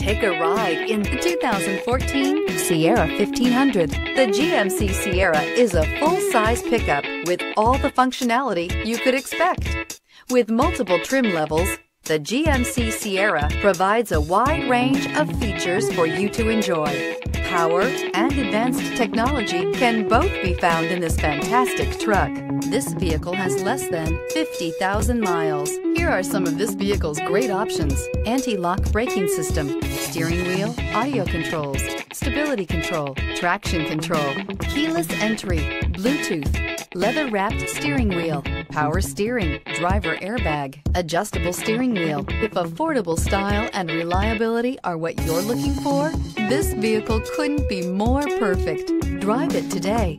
Take a ride in the 2014 Sierra 1500. The GMC Sierra is a full-size pickup with all the functionality you could expect. With multiple trim levels, the GMC Sierra provides a wide range of features for you to enjoy. Power and advanced technology can both be found in this fantastic truck. This vehicle has less than 50,000 miles. Here are some of this vehicle's great options: anti-lock braking system, steering wheel audio controls, stability control, traction control, keyless entry, Bluetooth, leather-wrapped steering wheel, power steering, driver airbag, adjustable steering wheel. If affordable style and reliability are what you're looking for, this vehicle couldn't be more perfect. Drive it today.